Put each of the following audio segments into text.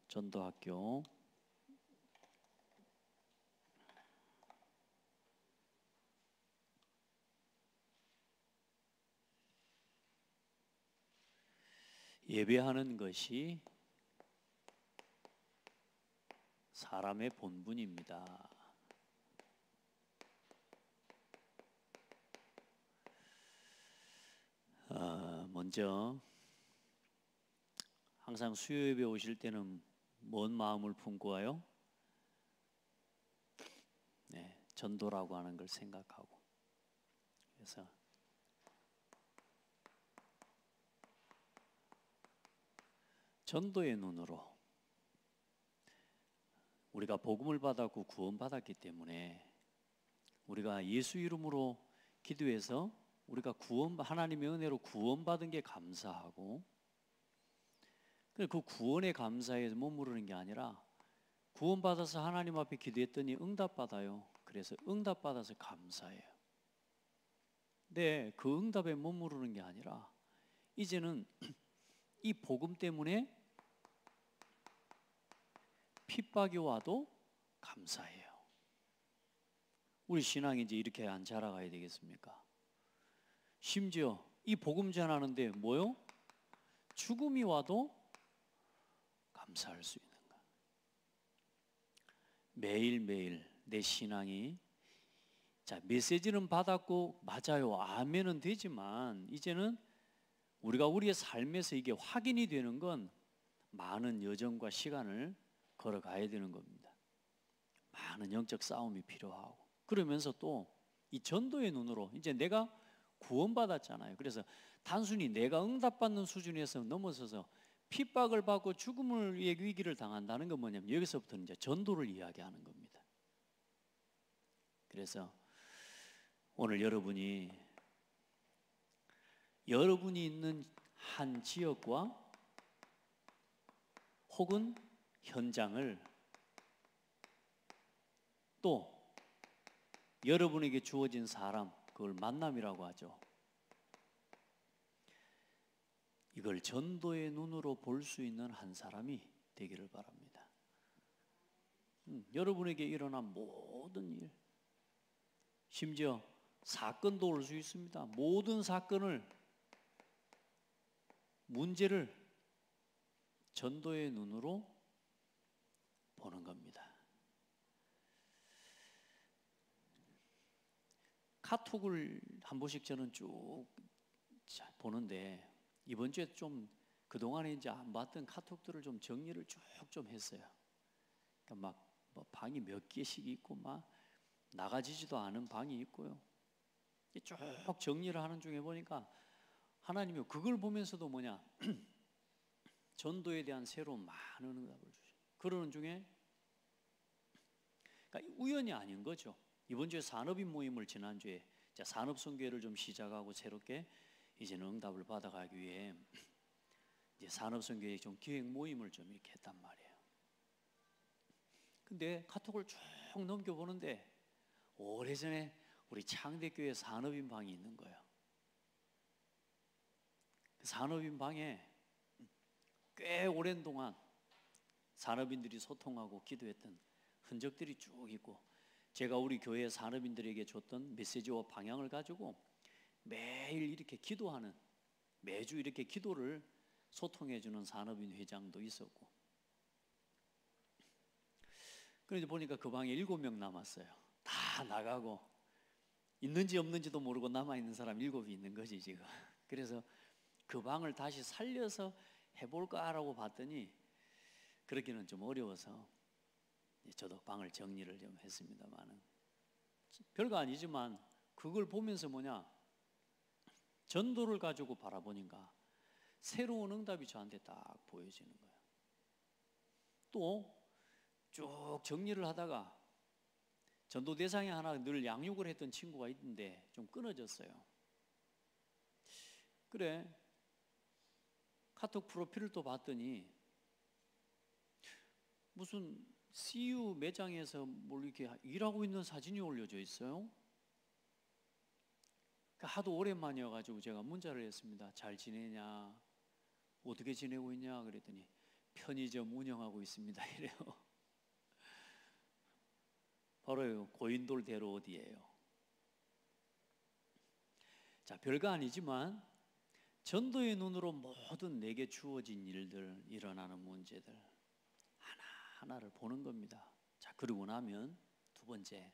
전도학교 예배하는 것이 사람의 본분입니다. 먼저 항상 수요예배 오실 때는 뭔 마음을 품고 와요? 네, 전도라고 하는 걸 생각하고. 그래서 전도의 눈으로 우리가 복음을 받았고 구원받았기 때문에 우리가 예수 이름으로 기도해서 우리가 하나님의 은혜로 구원받은 게 감사하고, 그 구원의 감사에 머무르는 게 아니라 구원받아서 하나님 앞에 기도했더니 응답받아요. 그래서 응답받아서 감사해요. 근데 그 응답에 머무르는 게 아니라 이제는 이 복음 때문에 핍박이 와도 감사해요. 우리 신앙이 이제 이렇게 안 자라가야 되겠습니까? 심지어 이 복음 전하는데 뭐요? 죽음이 와도 감사할 수 있는 거. 매일매일 내 신앙이, 자, 메시지는 받았고 맞아요, 아멘은 되지만 이제는 우리가 우리의 삶에서 이게 확인이 되는 건 많은 여정과 시간을 걸어가야 되는 겁니다. 많은 영적 싸움이 필요하고, 그러면서 또 이 전도의 눈으로 이제 내가 구원받았잖아요. 그래서 단순히 내가 응답받는 수준에서 넘어서서 핍박을 받고 죽음을 위해 위기를 당한다는 건 뭐냐면 여기서부터는 이제 전도를 이야기하는 겁니다. 그래서 오늘 여러분이 있는 한 지역과 혹은 현장을, 또 여러분에게 주어진 사람, 그걸 만남이라고 하죠. 이걸 전도의 눈으로 볼 수 있는 한 사람이 되기를 바랍니다. 여러분에게 일어난 모든 일, 심지어 사건도 올 수 있습니다. 모든 사건을, 문제를 전도의 눈으로 보는 겁니다. 카톡을 한 번씩 저는 쭉 보는데 이번 주에 좀 그동안에 이제 안 봤던 카톡들을 좀 정리를 쭉 좀 했어요. 그러니까 막 뭐 방이 몇 개씩 있고 막 나가지지도 않은 방이 있고요. 쭉 정리를 하는 중에 보니까 하나님이 그걸 보면서도 뭐냐 전도에 대한 새로운 많은 응답을 주셔요. 그러는 중에 그러니까 우연이 아닌 거죠. 이번 주에 산업인 모임을 지난주에 산업선교회를 좀 시작하고 새롭게 이제는 응답을 받아가기 위해 이제 산업선교회 좀 기획 모임을 좀 이렇게 했단 말이에요. 근데 카톡을 쭉 넘겨보는데 오래전에 우리 창대교회 산업인 방이 있는 거예요. 그 산업인 방에 꽤 오랜 동안 산업인들이 소통하고 기도했던 흔적들이 쭉 있고, 제가 우리 교회 산업인들에게 줬던 메시지와 방향을 가지고 매일 이렇게 기도하는, 매주 이렇게 기도를 소통해주는 산업인 회장도 있었고, 그런데 보니까 그 방에 7명 남았어요. 다 나가고 있는지 없는지도 모르고 남아있는 사람 7이 있는 거지 지금. 그래서 그 방을 다시 살려서 해볼까라고 봤더니 그렇게는 좀 어려워서 저도 방을 정리를 좀 했습니다만은, 별거 아니지만 그걸 보면서 뭐냐, 전도를 가지고 바라보니까 새로운 응답이 저한테 딱 보여지는 거예요. 또 쭉 정리를 하다가 전도 대상에 하나 늘 양육을 했던 친구가 있는데 좀 끊어졌어요. 그래, 카톡 프로필을 또 봤더니 무슨 CU 매장에서 뭘 이렇게 일하고 있는 사진이 올려져 있어요. 하도 오랜만이어가지고 제가 문자를 했습니다. 잘 지내냐? 어떻게 지내고 있냐? 그랬더니 편의점 운영하고 있습니다. 이래요. 바로 고인돌 대로 어디예요. 자, 별거 아니지만 전도의 눈으로 모든 내게 주어진 일들, 일어나는 문제들 하나하나를 보는 겁니다. 자, 그러고 나면 두 번째,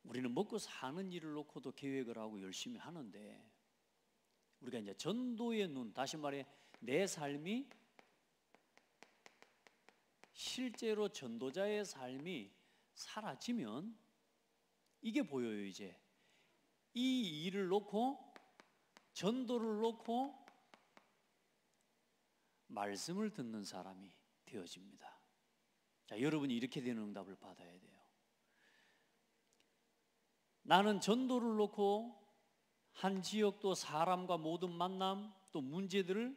우리는 먹고 사는 일을 놓고도 계획을 하고 열심히 하는데, 우리가 이제 전도의 눈, 다시 말해 내 삶이 실제로 전도자의 삶이 사라지면 이게 보여요. 이제 이 일을 놓고, 전도를 놓고 말씀을 듣는 사람이 되어집니다. 자, 여러분이 이렇게 되는 응답을 받아야 돼요. 나는 전도를 놓고 한 지역, 또 사람과 모든 만남, 또 문제들을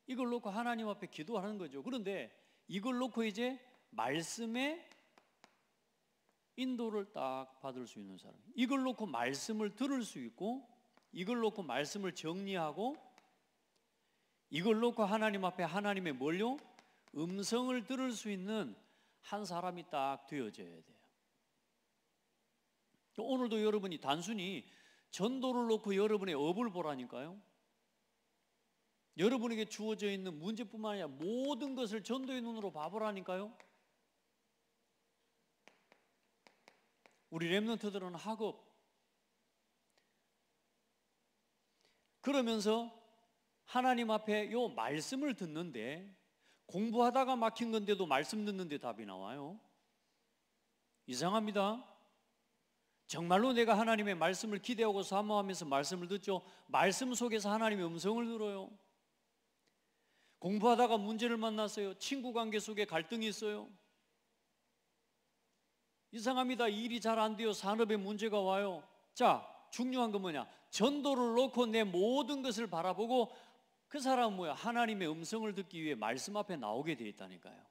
이걸 놓고 하나님 앞에 기도하는 거죠. 그런데 이걸 놓고 이제 말씀의 인도를 딱 받을 수 있는 사람, 이걸 놓고 말씀을 들을 수 있고, 이걸 놓고 말씀을 정리하고, 이걸 놓고 하나님 앞에 하나님의 뭘요? 음성을 들을 수 있는 한 사람이 딱 되어져야 돼요. 오늘도 여러분이 단순히 전도를 놓고 여러분의 업을 보라니까요. 여러분에게 주어져 있는 문제뿐만 아니라 모든 것을 전도의 눈으로 봐보라니까요. 우리 렘넌트들은 학업, 그러면서 하나님 앞에 요 말씀을 듣는데, 공부하다가 막힌 건데도 말씀 듣는데 답이 나와요. 이상합니다. 정말로 내가 하나님의 말씀을 기대하고 사모하면서 말씀을 듣죠. 말씀 속에서 하나님의 음성을 들어요. 공부하다가 문제를 만났어요. 친구 관계 속에 갈등이 있어요. 이상합니다. 일이 잘 안 돼요. 산업에 문제가 와요. 자, 중요한 건 뭐냐? 전도를 놓고 내 모든 것을 바라보고, 그 사람은 뭐야? 하나님의 음성을 듣기 위해 말씀 앞에 나오게 되어 있다니까요.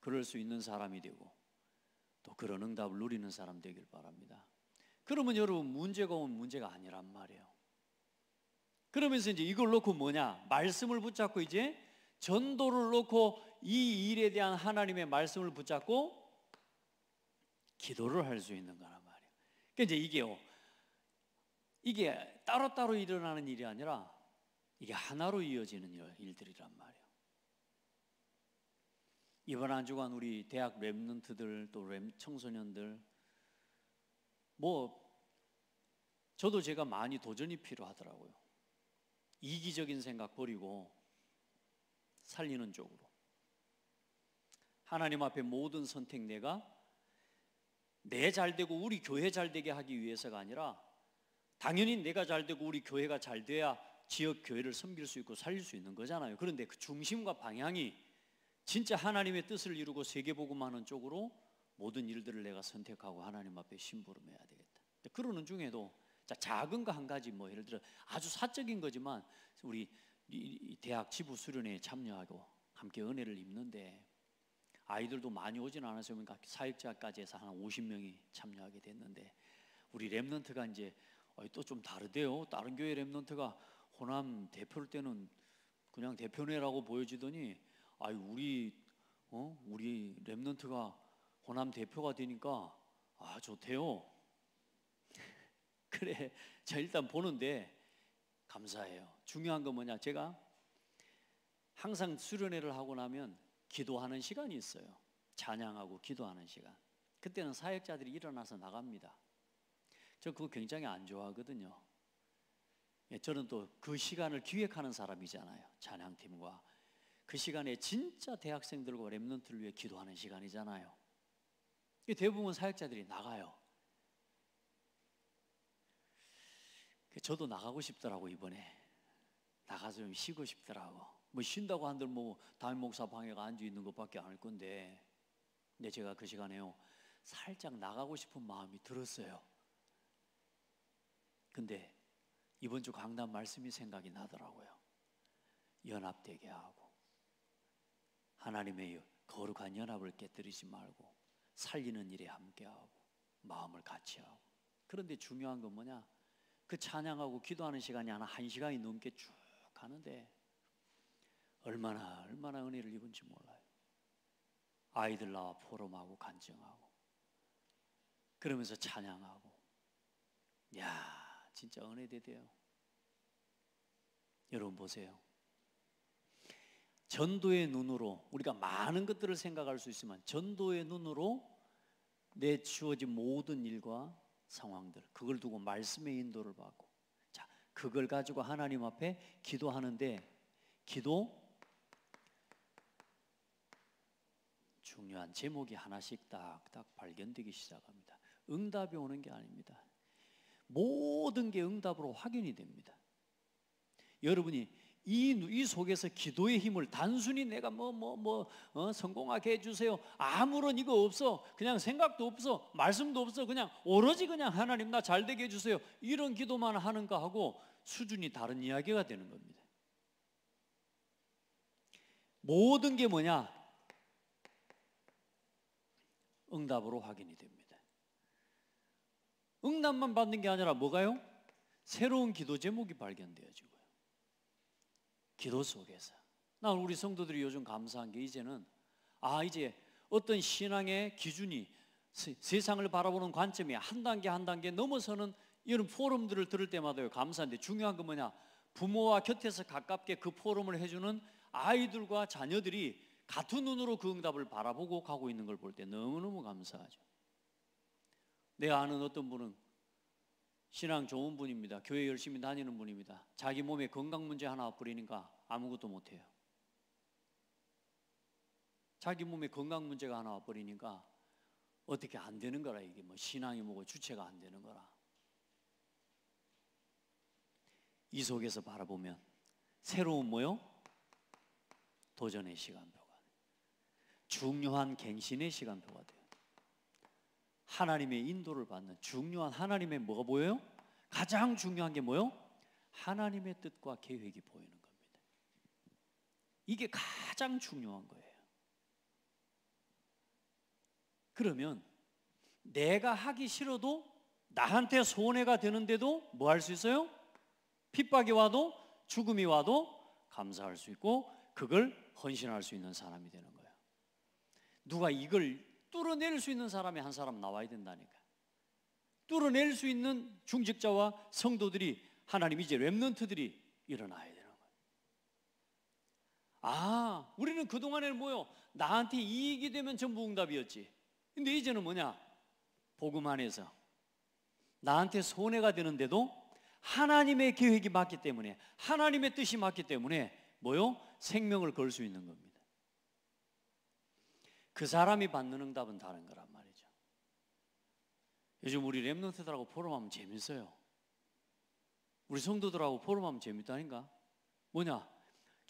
그럴 수 있는 사람이 되고, 또 그런 응답을 누리는 사람 되길 바랍니다. 그러면 여러분, 문제가 오면 문제가 아니란 말이에요. 그러면서 이제 이걸 놓고 뭐냐? 말씀을 붙잡고, 이제 전도를 놓고 이 일에 대한 하나님의 말씀을 붙잡고 기도를 할 수 있는 거란 말이에요. 그러니까 이제 이게 따로따로 일어나는 일이 아니라 이게 하나로 이어지는 일들이란 말이에요. 이번 한 주간 우리 대학 렘넌트들, 또 청소년들, 저도 제가 많이 도전이 필요하더라고요. 이기적인 생각 버리고 살리는 쪽으로, 하나님 앞에 모든 선택 내 잘되고 우리 교회 잘되게 하기 위해서가 아니라, 당연히 내가 잘되고 우리 교회가 잘돼야 지역 교회를 섬길 수 있고 살릴 수 있는 거잖아요. 그런데 그 중심과 방향이 진짜 하나님의 뜻을 이루고 세계복음하는 쪽으로 모든 일들을 내가 선택하고 하나님 앞에 심부름해야 되겠다. 그러는 중에도 작은 거 한 가지, 예를 들어 아주 사적인 거지만 우리 대학 지부 수련회에 참여하고 함께 은혜를 입는데, 아이들도 많이 오진 않았어요. 그러니까 사역자까지 해서 한 50명이 참여하게 됐는데, 우리 렘넌트가 이제 또 좀 다르대요. 다른 교회 렘넌트가 호남 대표일 때는 그냥 대표네라고 보여지더니, 우리 렘넌트가 호남 대표가 되니까 좋대요. 그래, 자, 일단 보는데 감사해요. 중요한 건 뭐냐? 제가 항상 수련회를 하고 나면 기도하는 시간이 있어요. 찬양하고 기도하는 시간. 그때는 사역자들이 일어나서 나갑니다. 저 그거 굉장히 안 좋아하거든요. 저는 또 그 시간을 기획하는 사람이잖아요. 찬양팀과 그 시간에 진짜 대학생들과 렘넌트를 위해 기도하는 시간이잖아요. 대부분 사역자들이 나가요. 저도 나가고 싶더라고. 이번에 나가서 좀 쉬고 싶더라고. 쉰다고 한들 담임 목사 방에가 앉아 있는 것밖에 안 할 건데, 근데 제가 그 시간에요 살짝 나가고 싶은 마음이 들었어요. 근데 이번 주 강단 말씀이 생각이 나더라고요. 연합되게 하고, 하나님의 거룩한 연합을 깨뜨리지 말고 살리는 일에 함께하고 마음을 같이 하고. 그런데 중요한 건 뭐냐? 그 찬양하고 기도하는 시간이 한 1시간이 넘게 쭉 시작하는데 얼마나 은혜를 입은지 몰라요. 아이들 나와 포럼하고 간증하고 그러면서 찬양하고, 야, 진짜 은혜대대요. 여러분 보세요. 전도의 눈으로 우리가 많은 것들을 생각할 수 있지만 전도의 눈으로 내 주어진 모든 일과 상황들, 그걸 두고 말씀의 인도를 받고, 자, 그걸 가지고 하나님 앞에 기도하는데, 기도 중요한 제목이 하나씩 딱딱 발견되기 시작합니다. 응답이 오는 게 아닙니다. 모든 게 응답으로 확인이 됩니다. 여러분이 이 속에서 기도의 힘을 단순히 내가 성공하게 해주세요, 아무런 이거 없어, 그냥 생각도 없어, 말씀도 없어, 그냥 오로지 그냥 하나님 나 잘되게 해주세요, 이런 기도만 하는가 하고 수준이 다른 이야기가 되는 겁니다. 모든 게 뭐냐? 응답으로 확인이 됩니다. 응답만 받는 게 아니라 뭐가요? 새로운 기도 제목이 발견되어지고요. 기도 속에서 나 우리 성도들이 요즘 감사한 게 이제는 이제 어떤 신앙의 기준이 세상을 바라보는 관점이 한 단계 한 단계 넘어서는 이런 포럼들을 들을 때마다요 감사한데, 중요한 건 뭐냐? 부모와 곁에서 가깝게 그 포럼을 해주는 아이들과 자녀들이 같은 눈으로 그 응답을 바라보고 가고 있는 걸 볼 때 너무너무 감사하죠. 내가 아는 어떤 분은 신앙 좋은 분입니다. 교회 열심히 다니는 분입니다. 자기 몸에 건강 문제 하나 와버리니까 아무것도 못해요. 자기 몸에 건강 문제가 하나 와버리니까 어떻게 안 되는 거라. 이게 뭐 신앙이 뭐고 주체가 안 되는 거라. 이 속에서 바라보면 새로운 뭐요? 도전의 시간표가 돼요. 중요한 갱신의 시간표가 돼요. 하나님의 인도를 받는 중요한 하나님의 뭐가 보여요? 가장 중요한 게 뭐요? 하나님의 뜻과 계획이 보이는 겁니다. 이게 가장 중요한 거예요. 그러면 내가 하기 싫어도 나한테 손해가 되는데도 뭐 할 수 있어요? 핍박이 와도 죽음이 와도 감사할 수 있고 그걸 헌신할 수 있는 사람이 되는 거예요. 누가 이걸 뚫어낼 수 있는 사람이 한 사람 나와야 된다니까. 뚫어낼 수 있는 중직자와 성도들이, 하나님 이제 렘넌트들이 일어나야 되는 거예요. 우리는 그동안에는 뭐요? 나한테 이익이 되면 전부 응답이었지. 근데 이제는 뭐냐? 복음 안에서 나한테 손해가 되는데도 하나님의 계획이 맞기 때문에, 하나님의 뜻이 맞기 때문에 뭐요? 생명을 걸 수 있는 겁니다. 그 사람이 받는 응답은 다른 거란 말이죠. 요즘 우리 렘넌트들하고 포럼하면 재밌어요. 우리 성도들하고 포럼하면 재밌다니까. 뭐냐?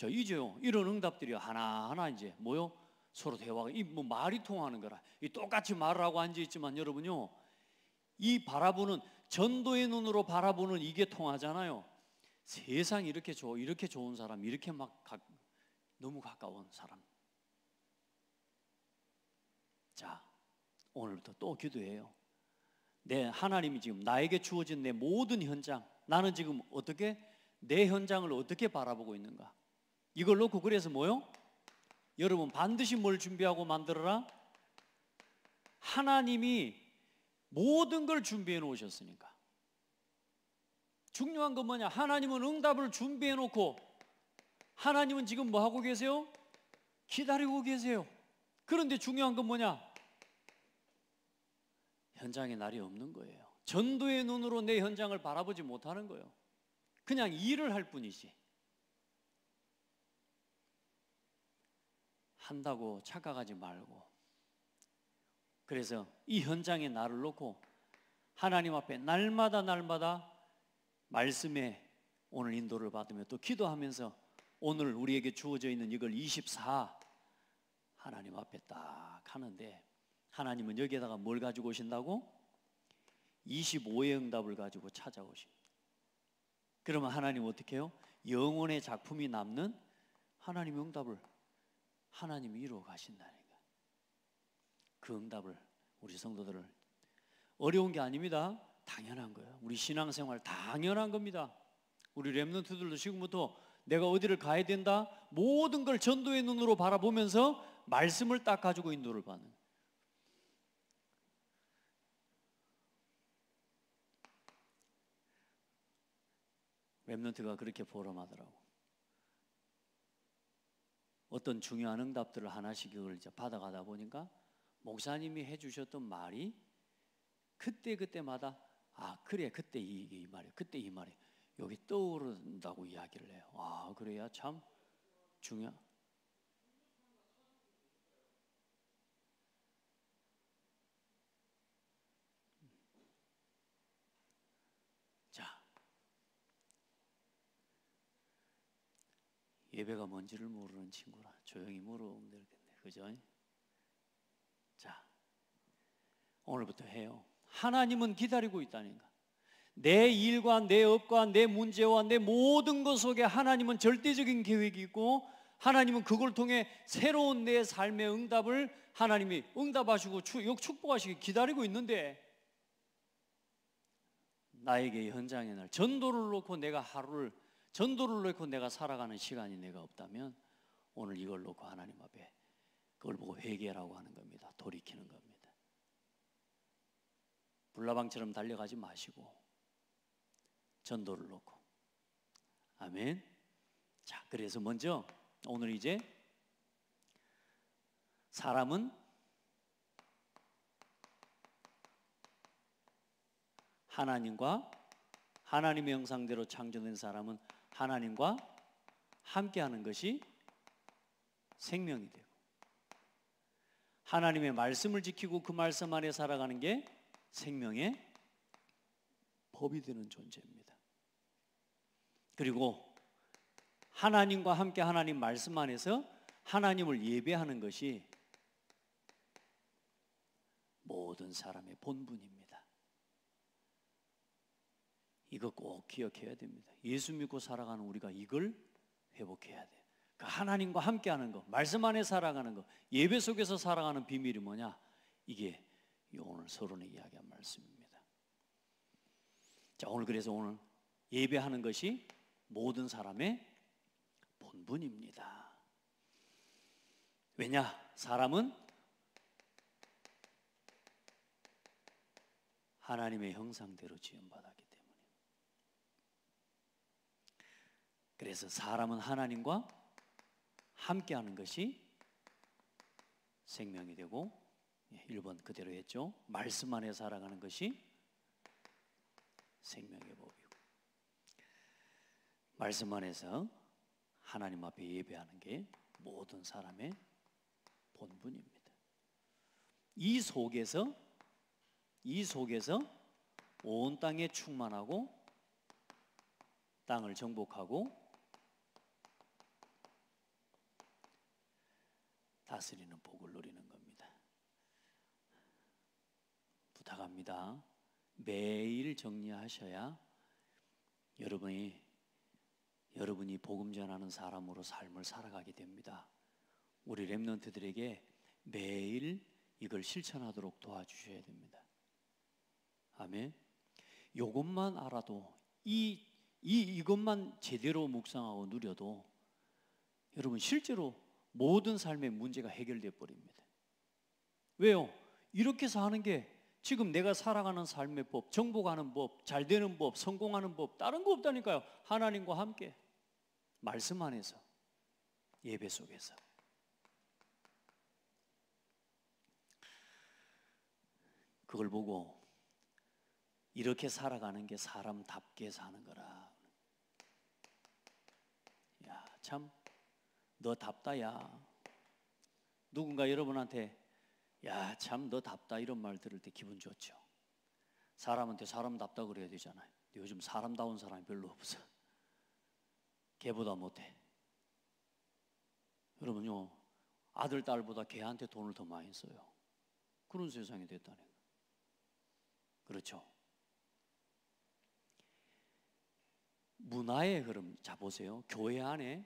이제요 이런 응답들이 하나하나 이제 뭐요? 서로 대화가 뭐 말이 통하는 거라. 이 똑같이 말을 하고 앉아 있지만 여러분요, 이 바라보는 전도의 눈으로 바라보는 이게 통하잖아요. 세상이 이렇게 좋은 사람, 이렇게 너무 가까운 사람. 자, 오늘부터 또 기도해요. 하나님이 지금 나에게 주어진 내 모든 현장, 나는 지금 어떻게 내 현장을 어떻게 바라보고 있는가? 이걸 놓고 그래서 뭐요? 여러분 반드시 뭘 준비하고 만들어라? 하나님이 모든 걸 준비해 놓으셨으니까. 중요한 건 뭐냐? 하나님은 응답을 준비해 놓고 하나님은 지금 뭐 하고 계세요? 기다리고 계세요. 그런데 중요한 건 뭐냐? 현장에 날이 없는 거예요. 전도의 눈으로 내 현장을 바라보지 못하는 거예요. 그냥 일을 할 뿐이지. 한다고 착각하지 말고, 그래서 이 현장에 나를 놓고 하나님 앞에 날마다 말씀에 오늘 인도를 받으며 또 기도하면서 오늘 우리에게 주어져 있는 이걸 24 하나님 앞에 딱 하는데, 하나님은 여기에다가 뭘 가지고 오신다고? 25의 응답을 가지고 찾아오십니다. 그러면 하나님 어떻게 해요? 영혼의 작품이 남는 하나님의 응답을 하나님이 이루어 가신다니까. 그 응답을 우리 성도들을, 어려운 게 아닙니다. 당연한 거예요. 우리 신앙생활 당연한 겁니다. 우리 렘넌트들도 지금부터 내가 어디를 가야 된다, 모든 걸 전도의 눈으로 바라보면서 말씀을 딱 가지고 인도를 받는. 렘넌트가 그렇게 보람하더라고. 어떤 중요한 응답들을 하나씩 그걸 이제 받아가다 보니까 목사님이 해주셨던 말이 그때마다 그래 그때 이 말이야, 그때 이 말이야, 여기 떠오른다고 이야기를 해요. 그래야 참 중요한. 자, 예배가 뭔지를 모르는 친구라 조용히 물어보면 되겠네, 그죠? 자, 오늘부터 해요. 하나님은 기다리고 있다니까. 내 일과 내 업과 내 문제와 내 모든 것 속에 하나님은 절대적인 계획이 있고, 하나님은 그걸 통해 새로운 내 삶의 응답을 하나님이 응답하시고 축복하시기 기다리고 있는데, 나에게 현장의 날 전도를 놓고 내가 살아가는 시간이 내가 없다면 오늘 이걸 놓고 하나님 앞에 그걸 보고 회개라고 하는 겁니다. 돌이키는 겁니다. 불나방처럼 달려가지 마시고 전도를 놓고. 아멘. 자, 그래서 먼저 오늘 이제 사람은 하나님과, 하나님의 형상대로 창조된 사람은 하나님과 함께하는 것이 생명이 되고, 하나님의 말씀을 지키고 그 말씀 안에 살아가는 게 생명의 법이 되는 존재입니다. 그리고 하나님과 함께 하나님 말씀 안에서 하나님을 예배하는 것이 모든 사람의 본분입니다. 이거 꼭 기억해야 됩니다. 예수 믿고 살아가는 우리가 이걸 회복해야 돼요. 그 하나님과 함께하는 것, 말씀 안에 살아가는 것, 예배 속에서 살아가는 비밀이 뭐냐? 이게 오늘 서론에 이야기한 말씀입니다. 자, 그래서 오늘 예배하는 것이 모든 사람의 본분입니다. 왜냐? 사람은 하나님의 형상대로 지음받았기 때문에. 그래서 사람은 하나님과 함께하는 것이 생명이 되고, 1번 그대로 했죠. 말씀 안에 살아가는 것이 생명의 법이고, 말씀 안에서 하나님 앞에 예배하는 게 모든 사람의 본분입니다. 이 속에서 온 땅에 충만하고 땅을 정복하고 다스리는 복을 누리는 겁니다. 부탁합니다. 매일 정리하셔야 여러분이 복음 전하는 사람으로 삶을 살아가게 됩니다. 우리 렘넌트들에게 매일 이걸 실천하도록 도와주셔야 됩니다. 아멘. 이것만 알아도, 이것만 제대로 묵상하고 누려도 여러분 실제로 모든 삶의 문제가 해결되어 버립니다. 왜요? 이렇게 사는 게 지금 내가 살아가는 삶의 법, 정복하는 법, 잘 되는 법, 성공하는 법, 다른 거 없다니까요. 하나님과 함께 말씀 안에서, 예배 속에서. 그걸 보고 이렇게 살아가는 게 사람답게 사는 거라. 야, 참 너 답다 야. 누군가 여러분한테 야, 참 너 답다 이런 말 들을 때 기분 좋죠. 사람한테 사람답다 그래야 되잖아요. 근데 요즘 사람다운 사람이 별로 없어. 걔보다 못해. 여러분요, 아들 딸보다 걔한테 돈을 더 많이 써요. 그런 세상이 됐다는 거예요. 그렇죠. 문화의 흐름, 자 보세요. 교회 안에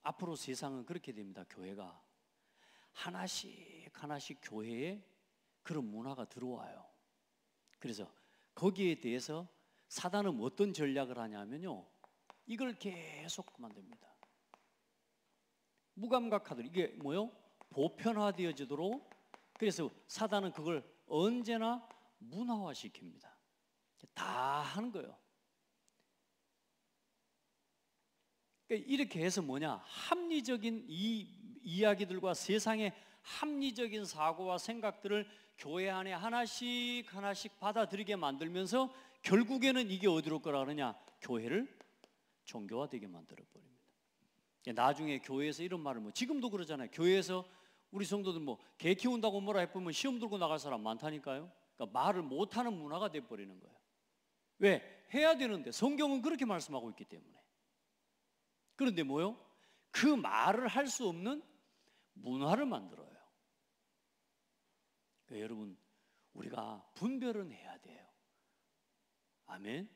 앞으로 세상은 그렇게 됩니다. 교회가 하나씩 교회에 그런 문화가 들어와요. 그래서 거기에 대해서 사단은 어떤 전략을 하냐면요, 이걸 계속 만듭니다. 무감각하도록, 이게 뭐요? 보편화되어지도록. 그래서 사단은 그걸 언제나 문화화시킵니다. 다 하는 거예요. 그러니까 이렇게 해서 뭐냐? 합리적인 이 이야기들과 세상의 합리적인 사고와 생각들을 교회 안에 하나씩 하나씩 받아들이게 만들면서 결국에는 이게 어디로 거라 그러냐? 교회를 종교화되게 만들어 버립니다. 나중에 교회에서 이런 말을 지금도 그러잖아요. 교회에서 우리 성도들 개 키운다고 뭐라 해보면 시험 들고 나갈 사람 많다니까요. 그러니까 말을 못하는 문화가 돼버리는 거예요. 왜? 해야 되는데 성경은 그렇게 말씀하고 있기 때문에. 그런데 뭐요? 그 말을 할 수 없는 문화를 만들어요. 그러니까 여러분, 우리가 분별은 해야 돼요. 아멘.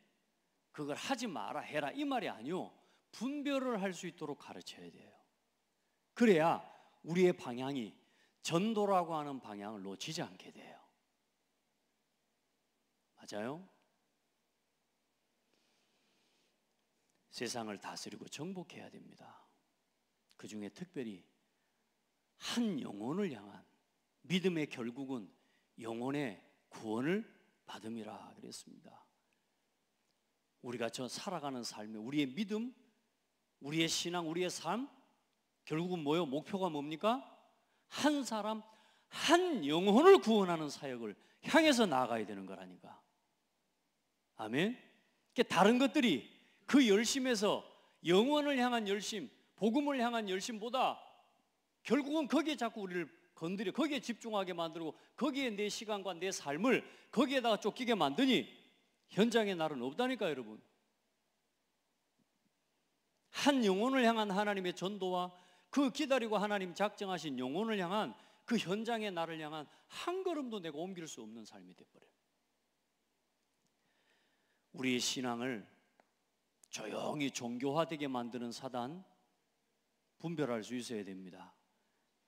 그걸 하지 마라, 해라 이 말이 아니요, 분별을 할 수 있도록 가르쳐야 돼요. 그래야 우리의 방향이 전도라고 하는 방향을 놓치지 않게 돼요. 맞아요? 세상을 다스리고 정복해야 됩니다. 그 중에 특별히 한 영혼을 향한 믿음의 결국은 영혼의 구원을 받음이라 그랬습니다. 우리가 살아가는 삶에 우리의 믿음, 우리의 신앙, 우리의 삶, 결국은 뭐요? 목표가 뭡니까? 한 사람, 한 영혼을 구원하는 사역을 향해서 나아가야 되는 거라니까. 아멘. 다른 것들이 그 열심에서 영혼을 향한 열심, 복음을 향한 열심보다 결국은 거기에 자꾸 우리를 건드려, 거기에 집중하게 만들고 거기에 내 시간과 내 삶을 거기에다가 쫓기게 만드니 현장에 날은 없다니까 여러분. 한 영혼을 향한 하나님의 전도와 그 기다리고 하나님 작정하신 영혼을 향한 그 현장의 나를 향한 한 걸음도 내가 옮길 수 없는 삶이 돼버려요. 우리의 신앙을 조용히 종교화되게 만드는 사단 분별할 수 있어야 됩니다.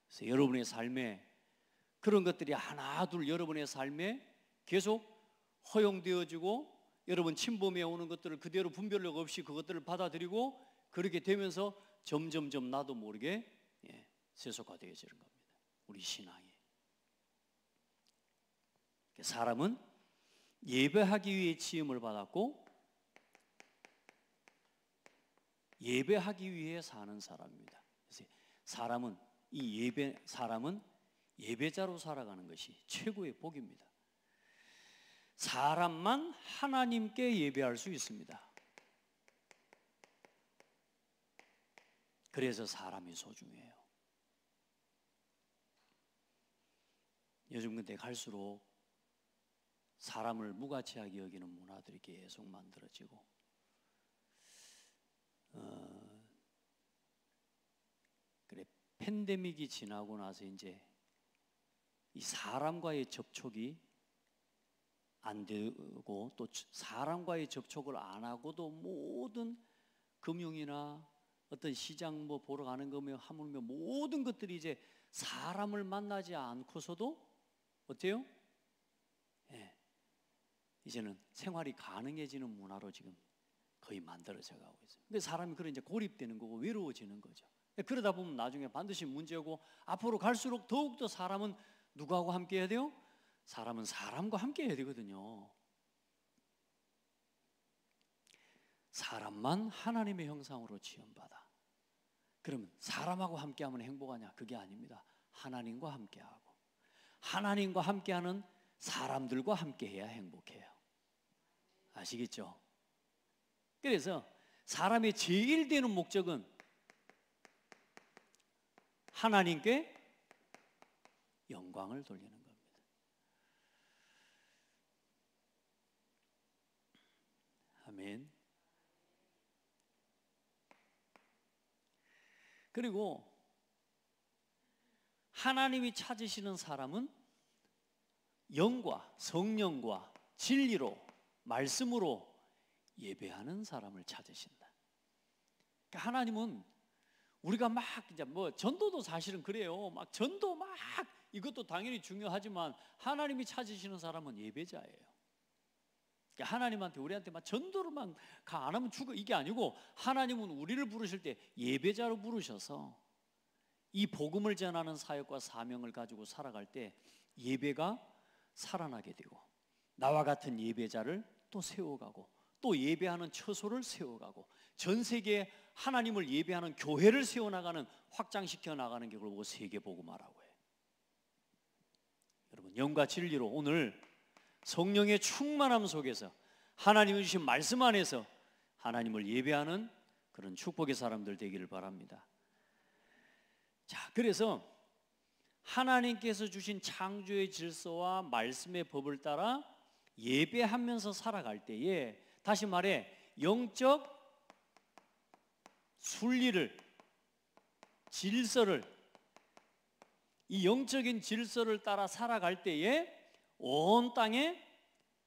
그래서 여러분의 삶에 그런 것들이 하나 둘 여러분의 삶에 계속 허용되어지고 여러분 침범해 오는 것들을 그대로 분별력 없이 그것들을 받아들이고 그렇게 되면서 점점점 나도 모르게 세속화되어지는 겁니다. 우리 신앙이. 사람은 예배하기 위해 지음을 받았고 예배하기 위해 사는 사람입니다. 그래서 사람은 예배자로 살아가는 것이 최고의 복입니다. 사람만 하나님께 예배할 수 있습니다. 그래서 사람이 소중해요. 요즘 근데 갈수록 사람을 무가치하게 여기는 문화들이 계속 만들어지고 그래, 팬데믹이 지나고 나서 이제 이 사람과의 접촉이 안 되고 또 사람과의 접촉을 안 하고도 모든 금융이나 어떤 시장 보러 가는 거며 하물며 모든 것들이 이제 사람을 만나지 않고서도 어때요? 이제는 생활이 가능해지는 문화로 지금 거의 만들어져 가고 있어요. 근데 사람이 그런 이제 고립되는 거고 외로워지는 거죠. 그러다 보면 나중에 반드시 문제고 앞으로 갈수록 더욱더 사람은 누구하고 함께 해야 돼요? 사람은 사람과 함께 해야 되거든요. 사람만 하나님의 형상으로 지음받아. 그러면 사람하고 함께하면 행복하냐? 그게 아닙니다. 하나님과 함께하고 하나님과 함께하는 사람들과 함께해야 행복해요. 아시겠죠? 그래서 사람의 제일 되는 목적은 하나님께 영광을 돌리는 겁니다. 아멘. 그리고 하나님이 찾으시는 사람은 영과 성령과 진리로 말씀으로 예배하는 사람을 찾으신다. 그러니까 하나님은 우리가 막 이제 전도도 사실은 그래요. 막 전도 막 이것도 당연히 중요하지만 하나님이 찾으시는 사람은 예배자예요. 그러니까 하나님한테 우리한테 막 전도로만 안 하면 죽어 이게 아니고 하나님은 우리를 부르실 때 예배자로 부르셔서 이 복음을 전하는 사역과 사명을 가지고 살아갈 때 예배가 살아나게 되고, 나와 같은 예배자를 또 세워가고, 또 예배하는 처소를 세워가고, 전 세계에 하나님을 예배하는 교회를 세워나가는, 확장시켜 나가는 게 그걸 보고 세계복음화라고 해요. 여러분, 영과 진리로 오늘 성령의 충만함 속에서 하나님이 주신 말씀 안에서 하나님을 예배하는 그런 축복의 사람들 되기를 바랍니다. 자, 그래서 하나님께서 주신 창조의 질서와 말씀의 법을 따라 예배하면서 살아갈 때에, 다시 말해 영적 순리를, 질서를, 이 영적인 질서를 따라 살아갈 때에 온 땅에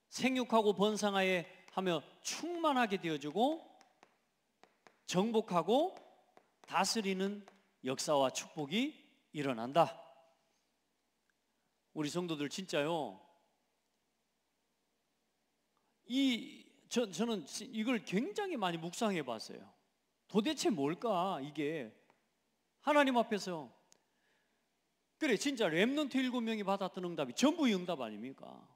생육하고 번성하여 하며 충만하게 되어지고 정복하고 다스리는 역사와 축복이 일어난다. 우리 성도들 진짜요, 저는 이걸 굉장히 많이 묵상해 봤어요. 도대체 뭘까 이게, 하나님 앞에서. 그래, 진짜 렘넌트 7명이 받았던 응답이 전부 이 응답 아닙니까?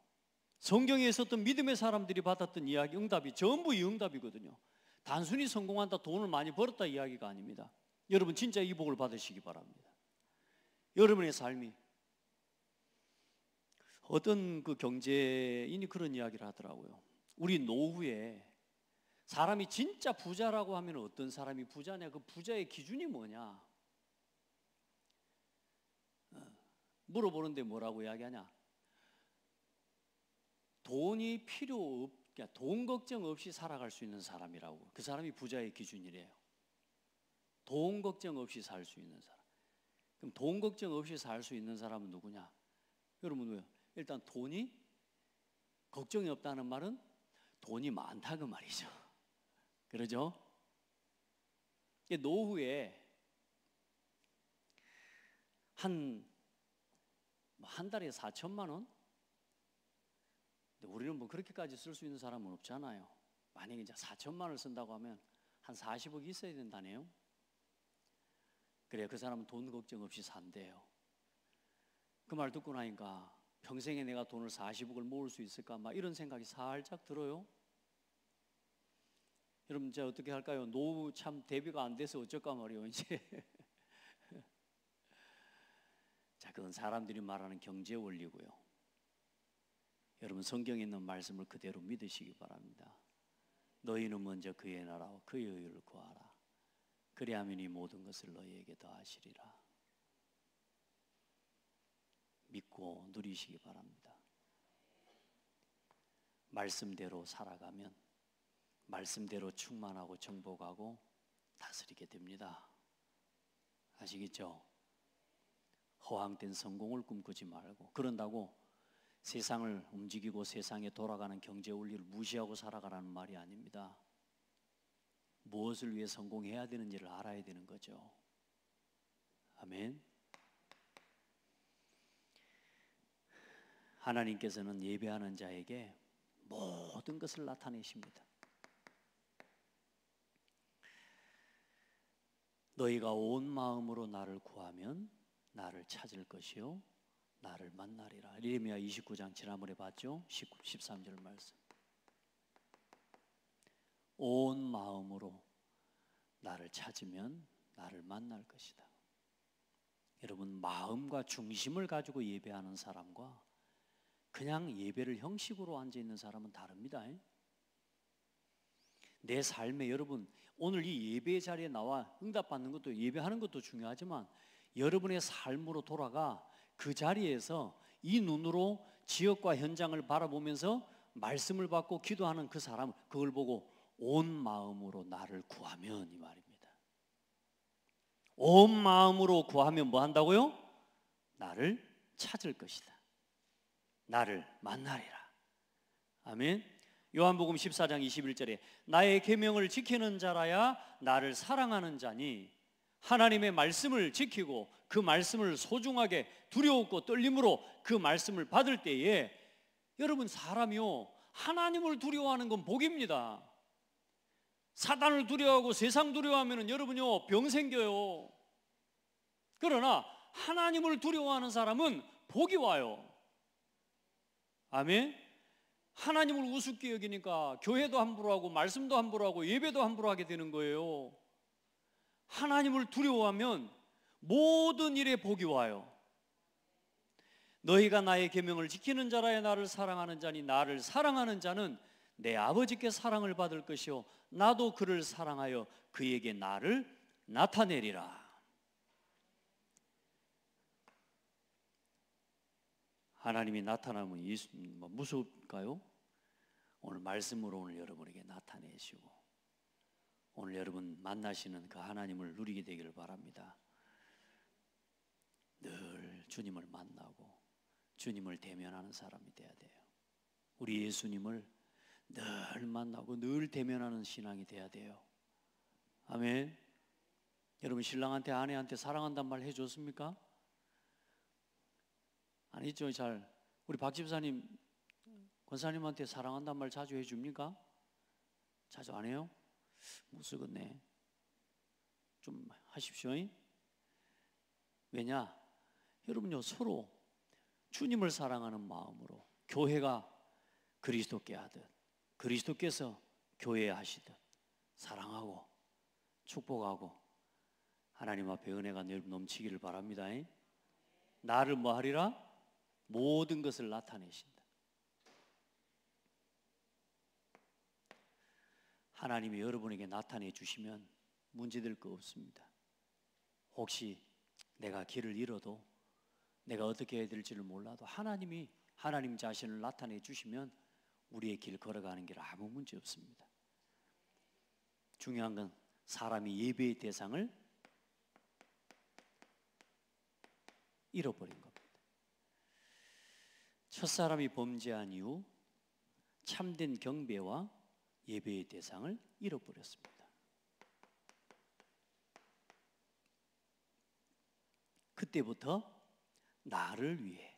성경에 있었던 믿음의 사람들이 받았던 이야기, 응답이 전부 이 응답이거든요. 단순히 성공한다, 돈을 많이 벌었다 이야기가 아닙니다. 여러분 진짜 이 복을 받으시기 바랍니다. 여러분의 삶이, 어떤 그 경제인이 그런 이야기를 하더라고요. 우리 노후에 사람이 진짜 부자라고 하면 어떤 사람이 부자냐, 그 부자의 기준이 뭐냐 물어보는데 뭐라고 이야기하냐, 돈이 필요 없, 그러니까 돈 걱정 없이 살아갈 수 있는 사람이라고. 그 사람이 부자의 기준이래요. 돈 걱정 없이 살 수 있는 사람. 그럼 돈 걱정 없이 살 수 있는 사람은 누구냐? 여러분, 왜요? 일단 돈이 걱정이 없다는 말은 돈이 많다 그 말이죠. 그러죠? 노후에 한 달에 4천만 원? 근데 우리는 뭐 그렇게까지 쓸 수 있는 사람은 없잖아요. 만약에 이제 4천만 원을 쓴다고 하면 한 40억 있어야 된다네요. 그래, 그 사람은 돈 걱정 없이 산대요. 그 말 듣고 나니까 평생에 내가 돈을 40억을 모을 수 있을까, 막 이런 생각이 살짝 들어요. 여러분, 이제 어떻게 할까요? 노후 참 대비가 안 돼서 어쩔까 말이에요 이제. 자, 그건 사람들이 말하는 경제 원리고요. 여러분, 성경에 있는 말씀을 그대로 믿으시기 바랍니다. 너희는 먼저 그의 나라와 그의 의를 구하라. 그리하면 이 모든 것을 너희에게 더하시리라. 믿고 누리시기 바랍니다. 말씀대로 살아가면 말씀대로 충만하고 정복하고 다스리게 됩니다. 아시겠죠? 허황된 성공을 꿈꾸지 말고, 그런다고 세상을 움직이고 세상에 돌아가는 경제 원리를 무시하고 살아가라는 말이 아닙니다. 무엇을 위해 성공해야 되는지를 알아야 되는 거죠. 아멘. 하나님께서는 예배하는 자에게 모든 것을 나타내십니다. 너희가 온 마음으로 나를 구하면 나를 찾을 것이요 나를 만나리라. 예레미야 29장 지난번에 봤죠? 13절 말씀. 온 마음으로 나를 찾으면 나를 만날 것이다. 여러분, 마음과 중심을 가지고 예배하는 사람과 그냥 예배를 형식으로 앉아있는 사람은 다릅니다. 내 삶에, 여러분, 오늘 이 예배 자리에 나와 응답받는 것도, 예배하는 것도 중요하지만 여러분의 삶으로 돌아가 그 자리에서 이 눈으로 지역과 현장을 바라보면서 말씀을 받고 기도하는 그 사람, 그걸 보고 온 마음으로 나를 구하면, 이 말입니다. 온 마음으로 구하면 뭐 한다고요? 나를 찾을 것이다. 나를 만나리라. 아멘. 요한복음 14장 21절에 나의 계명을 지키는 자라야 나를 사랑하는 자니, 하나님의 말씀을 지키고 그 말씀을 소중하게 두려웠고 떨림으로 그 말씀을 받을 때에, 여러분, 사람이요, 하나님을 두려워하는 건 복입니다. 사단을 두려워하고 세상 두려워하면 여러분요 병 생겨요. 그러나 하나님을 두려워하는 사람은 복이 와요. 아멘. 하나님을 우습게 여기니까 교회도 함부로 하고 말씀도 함부로 하고 예배도 함부로 하게 되는 거예요. 하나님을 두려워하면 모든 일에 복이 와요. 너희가 나의 계명을 지키는 자라야 나를 사랑하는 자니 나를 사랑하는 자는 내 아버지께 사랑을 받을 것이요 나도 그를 사랑하여 그에게 나를 나타내리라. 하나님이 나타나면 무섭까요? 오늘 말씀으로 오늘 여러분에게 나타내시고 오늘 여러분 만나시는 그 하나님을 누리게 되기를 바랍니다. 늘 주님을 만나고 주님을 대면하는 사람이 돼야 돼요. 우리 예수님을 늘 만나고 늘 대면하는 신앙이 돼야 돼요. 아멘. 여러분 신랑한테 아내한테 사랑한단 말 해줬습니까? 아니죠. 잘 우리 박 집사님 권사님한테 사랑한단 말 자주 해줍니까? 자주 안 해요? 못 쓰겠네. 좀 하십시오. 왜냐? 여러분요 서로 주님을 사랑하는 마음으로 교회가 그리스도께 하듯 그리스도께서 교회에 하시듯 사랑하고 축복하고 하나님 앞에 은혜가 넘치기를 바랍니다. 나를 뭐 하리라? 모든 것을 나타내신다. 하나님이 여러분에게 나타내 주시면 문제될 거 없습니다. 혹시 내가 길을 잃어도 내가 어떻게 해야 될지를 몰라도 하나님이 하나님 자신을 나타내 주시면 우리의 길 걸어가는 길 아무 문제 없습니다. 중요한 건 사람이 예배의 대상을 잃어버린 겁니다. 첫사람이 범죄한 이후 참된 경배와 예배의 대상을 잃어버렸습니다. 그때부터 나를 위해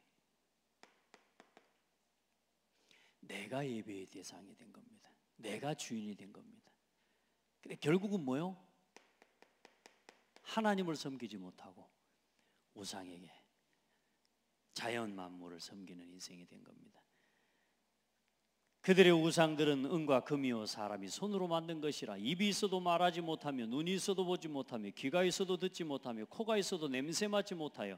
내가 예배의 대상이 된 겁니다. 내가 주인이 된 겁니다. 근데 결국은 뭐요? 하나님을 섬기지 못하고 우상에게 자연 만물을 섬기는 인생이 된 겁니다. 그들의 우상들은 은과 금이요 사람이 손으로 만든 것이라 입이 있어도 말하지 못하며 눈이 있어도 보지 못하며 귀가 있어도 듣지 못하며 코가 있어도 냄새 맡지 못하여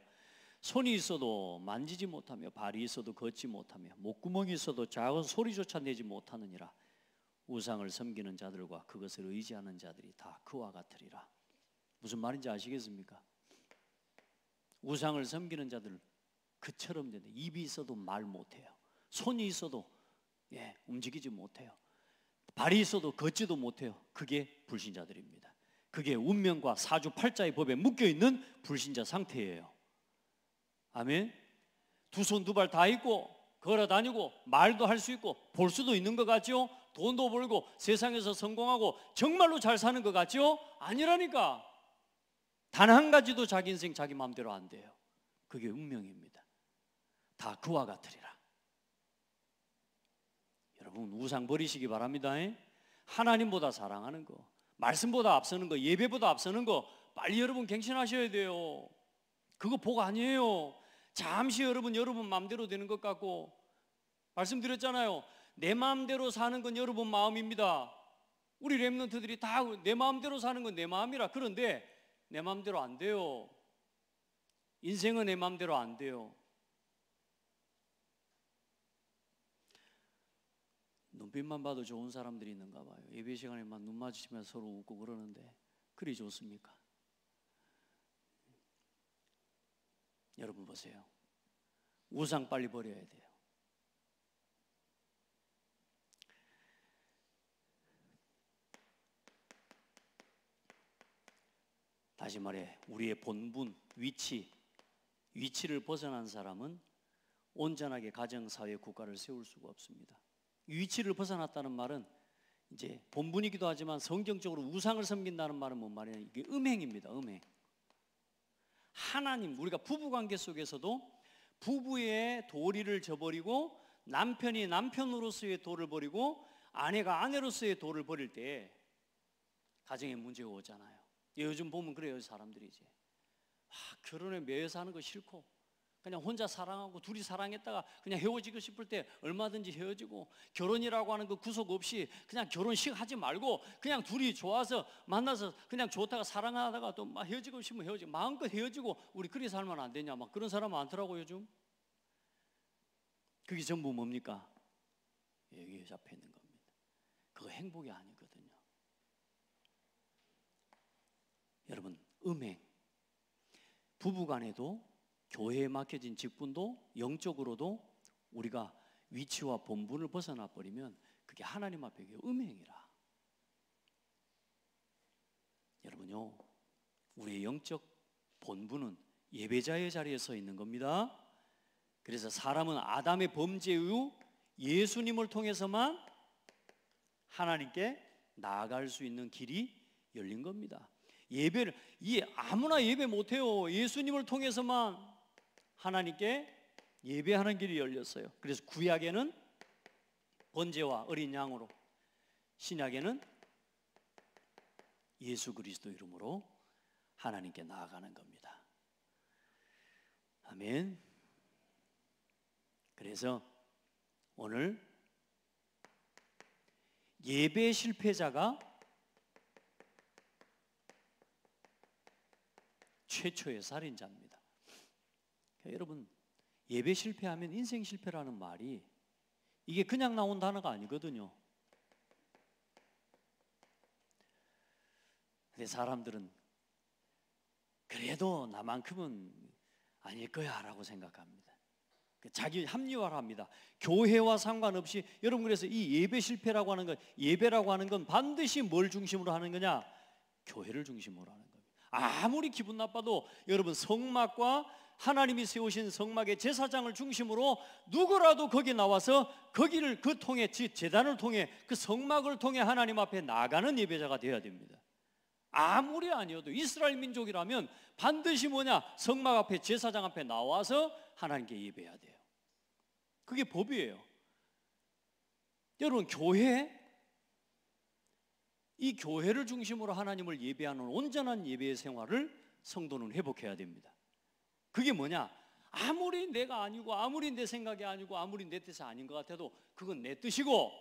손이 있어도 만지지 못하며 발이 있어도 걷지 못하며 목구멍이 있어도 작은 소리조차 내지 못하느니라. 우상을 섬기는 자들과 그것을 의지하는 자들이 다 그와 같으리라. 무슨 말인지 아시겠습니까? 우상을 섬기는 자들 그처럼 되는데 입이 있어도 말 못해요. 손이 있어도 움직이지 못해요. 발이 있어도 걷지도 못해요. 그게 불신자들입니다. 그게 운명과 사주팔자의 법에 묶여있는 불신자 상태예요. 아멘. 두 손 두 발 다 있고 걸어다니고 말도 할 수 있고 볼 수도 있는 것 같죠? 돈도 벌고 세상에서 성공하고 정말로 잘 사는 것 같죠? 아니라니까. 단 한 가지도 자기 인생 자기 마음대로 안 돼요. 그게 운명입니다. 다 그와 같으리라. 여러분 우상 버리시기 바랍니다. 하나님보다 사랑하는 거, 말씀보다 앞서는 거, 예배보다 앞서는 거 빨리 여러분 갱신하셔야 돼요. 그거 복 아니에요. 잠시 여러분 마음대로 되는 것 같고, 말씀드렸잖아요. 내 마음대로 사는 건 여러분 마음입니다. 우리 렘넌트들이 다 내 마음대로 사는 건 내 마음이라. 그런데 내 마음대로 안 돼요. 인생은 내 마음대로 안 돼요. 눈빛만 봐도 좋은 사람들이 있는가 봐요. 예배 시간에만 눈 마주치면서 서로 웃고 그러는데 그리 좋습니까? 여러분 보세요. 우상 빨리 버려야 돼요. 다시 말해 우리의 본분, 위치를 벗어난 사람은 온전하게 가정, 사회, 국가를 세울 수가 없습니다. 위치를 벗어났다는 말은 이제 본분이기도 하지만 성경적으로 우상을 섬긴다는 말은 뭔 말이냐? 이게 음행입니다. 음행. 하나님, 우리가 부부관계 속에서도 부부의 도리를 저버리고 남편이 남편으로서의 도를 버리고 아내가 아내로서의 도를 버릴 때 가정에 문제가 오잖아요. 요즘 보면 그래요. 사람들이 이제 결혼에 매여서 하는 거 싫고 그냥 혼자 사랑하고 둘이 사랑했다가 그냥 헤어지고 싶을 때 얼마든지 헤어지고, 결혼이라고 하는 그 구속 없이 그냥 결혼식 하지 말고 그냥 둘이 좋아서 만나서 그냥 좋다가 사랑하다가 또 막 헤어지고 싶으면 헤어지고 마음껏 헤어지고 우리 그리 살면 안 되냐, 막 그런 사람 많더라고요 요즘. 그게 전부 뭡니까? 여기에 잡혀 있는 겁니다. 그거 행복이 아니거든요. 여러분, 음행, 부부간에도 교회에 맡겨진 직분도 영적으로도 우리가 위치와 본분을 벗어나 버리면 그게 하나님 앞에 음행이라. 여러분요, 우리의 영적 본분은 예배자의 자리에 서 있는 겁니다. 그래서 사람은 아담의 범죄 이후 예수님을 통해서만 하나님께 나아갈 수 있는 길이 열린 겁니다. 예배를 아무나 예배 못해요. 예수님을 통해서만 하나님께 예배하는 길이 열렸어요. 그래서 구약에는 번제와 어린 양으로, 신약에는 예수 그리스도 이름으로 하나님께 나아가는 겁니다. 아멘. 그래서 오늘 예배 실패자가 최초의 살인자입니다. 그러니까 여러분, 예배 실패하면 인생 실패라는 말이 이게 그냥 나온 단어가 아니거든요. 근데 사람들은 그래도 나만큼은 아닐 거야 라고 생각합니다. 자기 합리화를 합니다. 교회와 상관없이. 여러분, 그래서 이 예배 실패라고 하는 건, 예배라고 하는 건 반드시 뭘 중심으로 하는 거냐? 교회를 중심으로 하는 겁니다. 아무리 기분 나빠도 여러분, 성막과 하나님이 세우신 성막의 제사장을 중심으로 누구라도 거기 나와서 거기를 그 통해, 제단을 통해, 그 성막을 통해 하나님 앞에 나가는 예배자가 되어야 됩니다. 아무리 아니어도 이스라엘 민족이라면 반드시 뭐냐? 성막 앞에, 제사장 앞에 나와서 하나님께 예배해야 돼요. 그게 법이에요. 여러분, 이 교회를 중심으로 하나님을 예배하는 온전한 예배의 생활을 성도는 회복해야 됩니다. 그게 뭐냐? 아무리 내가 아니고, 아무리 내 생각이 아니고, 아무리 내 뜻이 아닌 것 같아도 그건 내 뜻이고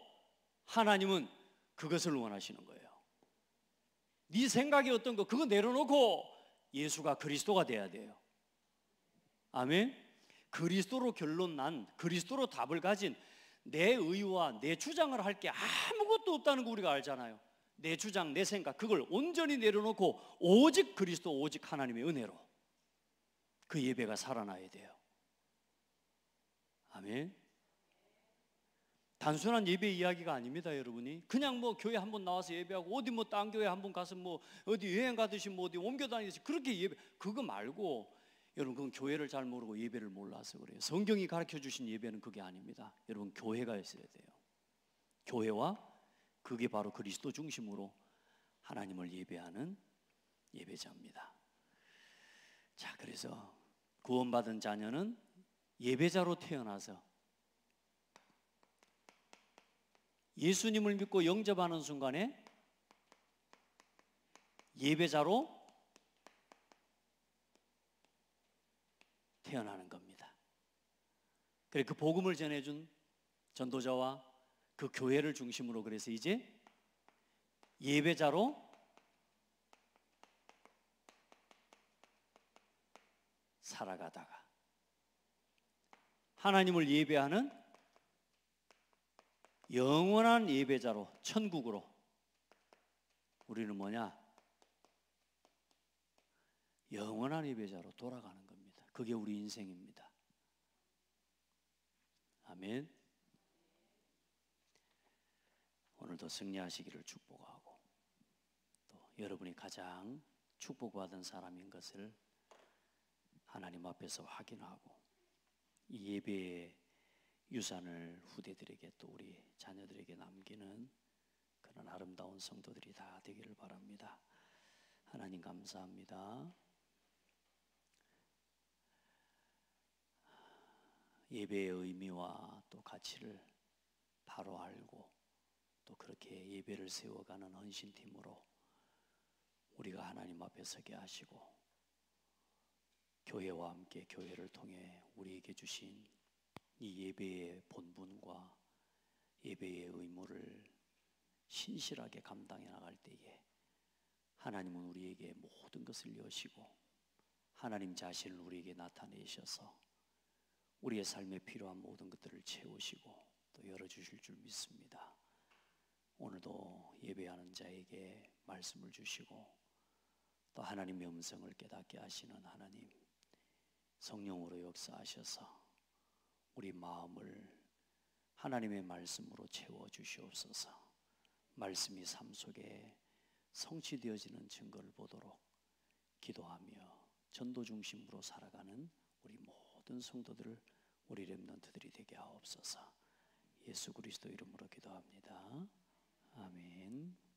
하나님은 그것을 원하시는 거예요. 네 생각이 어떤 거 그거 내려놓고 예수가 그리스도가 돼야 돼요. 아멘. 그리스도로 결론 난, 그리스도로 답을 가진 내 의와 내 주장을 할 게 아무것도 없다는 거 우리가 알잖아요. 내 주장, 내 생각, 그걸 온전히 내려놓고 오직 그리스도, 오직 하나님의 은혜로 그 예배가 살아나야 돼요. 아멘. 단순한 예배 이야기가 아닙니다, 여러분이. 그냥 뭐 교회 한번 나와서 예배하고 어디 뭐 딴 교회 한번 가서 뭐 어디 여행 가듯이 뭐 어디 옮겨 다니듯이 그렇게 예배, 그거 말고 여러분, 그건 교회를 잘 모르고 예배를 몰라서 그래요. 성경이 가르쳐 주신 예배는 그게 아닙니다. 여러분, 교회가 있어야 돼요. 교회와 그게 바로 그리스도 중심으로 하나님을 예배하는 예배자입니다. 자, 그래서 구원받은 자녀는 예배자로 태어나서 예수님을 믿고 영접하는 순간에 예배자로 태어나는 겁니다. 그래, 그 복음을 전해준 전도자와 그 교회를 중심으로, 그래서 이제 예배자로 살아가다가 하나님을 예배하는 영원한 예배자로, 천국으로 우리는 뭐냐? 영원한 예배자로 돌아가는 겁니다. 그게 우리 인생입니다. 아멘. 오늘도 승리하시기를 축복하고, 또 여러분이 가장 축복받은 사람인 것을 하나님 앞에서 확인하고, 이 예배의 유산을 후대들에게, 또 우리 자녀들에게 남기는 그런 아름다운 성도들이 다 되기를 바랍니다. 하나님 감사합니다. 예배의 의미와 또 가치를 바로 알고 또 그렇게 예배를 세워가는 헌신팀으로 우리가 하나님 앞에 서게 하시고, 교회와 함께 교회를 통해 우리에게 주신 이 예배의 본분과 예배의 의무를 신실하게 감당해 나갈 때에 하나님은 우리에게 모든 것을 여시고 하나님 자신을 우리에게 나타내셔서 우리의 삶에 필요한 모든 것들을 채우시고 또 열어주실 줄 믿습니다. 오늘도 예배하는 자에게 말씀을 주시고 또 하나님의 음성을 깨닫게 하시는 하나님, 성령으로 역사하셔서 우리 마음을 하나님의 말씀으로 채워주시옵소서. 말씀이 삶 속에 성취되어지는 증거를 보도록 기도하며 전도 중심으로 살아가는 우리 모든 성도들, 우리 렘넌트들이 되게 하옵소서. 예수 그리스도 이름으로 기도합니다. 아멘.